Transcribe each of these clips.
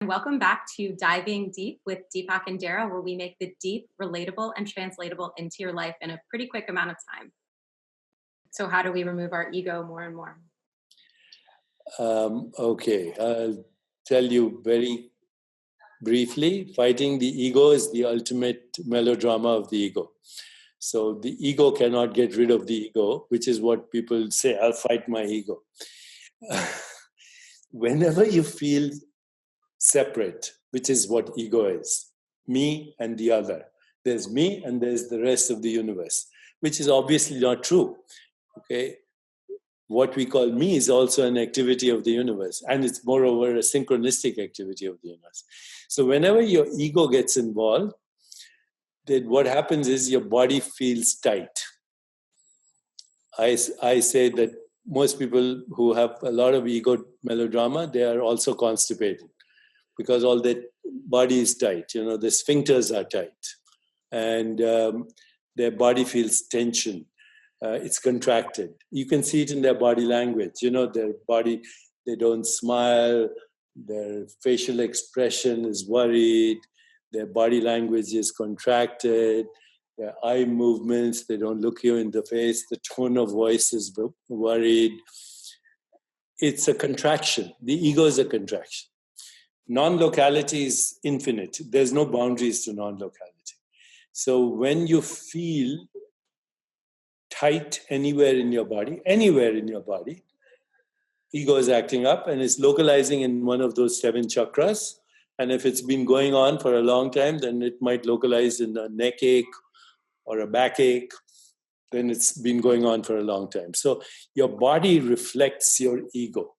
Welcome back to Diving Deep with Deepak and Darrah, where we make the deep relatable and translatable into your life in a pretty quick amount of time. So, how do we remove our ego more and more? Okay, I'll tell you very briefly. Fighting the ego is the ultimate melodrama of the ego. So the ego cannot get rid of the ego, which is what people say, I'll fight my ego. Whenever you feel separate, which is what ego is, me and the other. There's me and there's the rest of the universe, which is obviously not true. Okay, what we call me is also an activity of the universe, and it's moreover a synchronistic activity of the universe. So whenever your ego gets involved, then what happens is your body feels tight. I say that most people who have a lot of ego melodrama, they are also constipated because all their body is tight. You know, the sphincters are tight, and their body feels tension. It's contracted. You can see it in their body language. You know, their body, they don't smile, their facial expression is worried, their body language is contracted, their eye movements, they don't look you in the face, the tone of voice is worried. It's a contraction. The ego is a contraction. Non-locality is infinite. There's no boundaries to non-locality. So when you feel tight anywhere in your body, ego is acting up and it's localizing in one of those 7 chakras. And if it's been going on for a long time, then it might localize in a neck ache or a backache. Then it's been going on for a long time. So your body reflects your ego.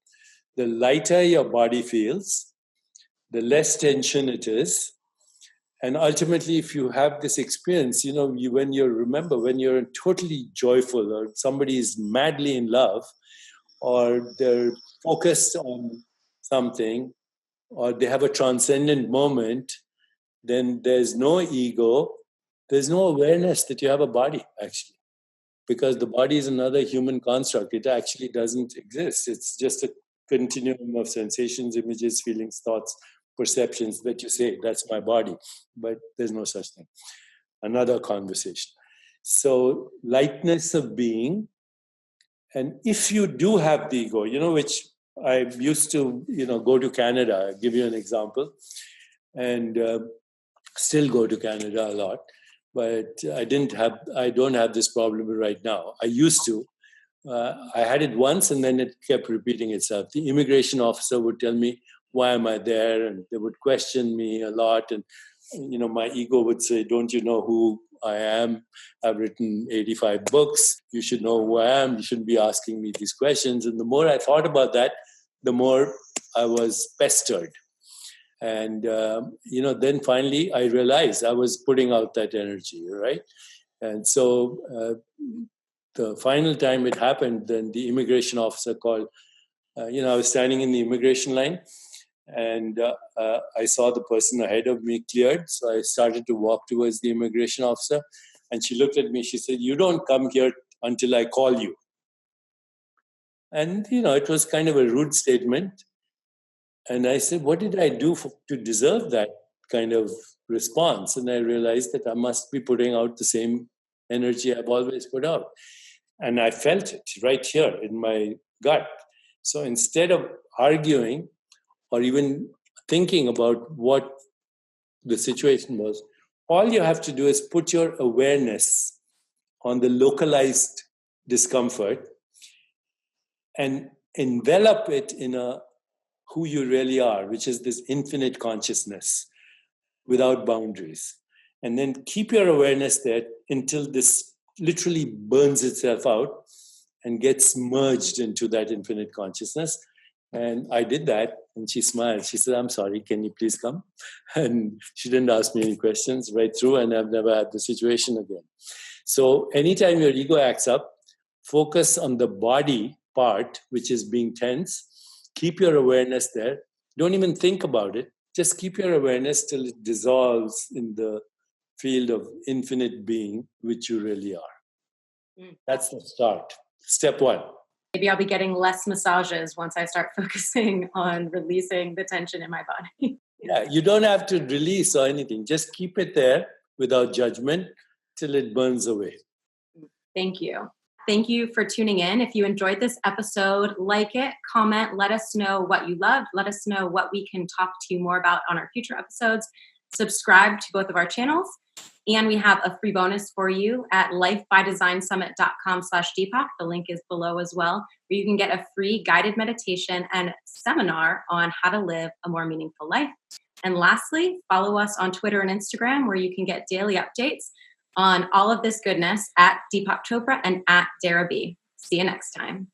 The lighter your body feels, the less tension it is. And ultimately, if you have this experience, you know, when you're totally joyful or somebody is madly in love or they're focused on something or they have a transcendent moment, then there's no ego. There's no awareness that you have a body, actually, because the body is another human construct. It actually doesn't exist. It's just a continuum of sensations, images, feelings, thoughts, perceptions that you say, that's my body. But there's no such thing. Another conversation. So lightness of being. And if you do have the ego, you know, which I used to, go to Canada, I'll give you an example, and still go to Canada a lot. But I don't have this problem right now. I used to. I had it once and then it kept repeating itself. The immigration officer would tell me, why am I there? And they would question me a lot. And, my ego would say, don't you know who I am? I've written 85 books. You should know who I am. You shouldn't be asking me these questions. And the more I thought about that, the more I was pestered. And, then finally I realized I was putting out that energy, right? And so the final time it happened, then the immigration officer called. I was standing in the immigration line and I saw the person ahead of me cleared. So I started to walk towards the immigration officer and she looked at me. She said, you don't come here until I call you. And, it was kind of a rude statement. And I said, what did I do to deserve that kind of response? And I realized that I must be putting out the same energy I've always put out. And I felt it right here in my gut. So instead of arguing or even thinking about what the situation was, all you have to do is put your awareness on the localized discomfort and envelop it in who you really are, which is this infinite consciousness without boundaries. And then keep your awareness there until this literally burns itself out and gets merged into that infinite consciousness. And I did that, and she smiled. She said, I'm sorry, can you please come? And she didn't ask me any questions right through, and I've never had the situation again. So anytime your ego acts up, focus on the body part, which is being tense. Keep your awareness there. Don't even think about it. Just keep your awareness till it dissolves in the field of infinite being, which you really are. That's the start. Step 1. Maybe I'll be getting less massages once I start focusing on releasing the tension in my body. Yeah, you don't have to release or anything. Just keep it there without judgment till it burns away. Thank you. Thank you for tuning in. If you enjoyed this episode, like it, comment, let us know what you loved. Let us know what we can talk to you more about on our future episodes. Subscribe to both of our channels. And we have a free bonus for you at lifebydesignsummit.com/Deepak. The link is below as well, where you can get a free guided meditation and seminar on how to live a more meaningful life. And lastly, follow us on Twitter and Instagram, where you can get daily updates on all of this goodness at Deepak Chopra and at Darrah B. See you next time.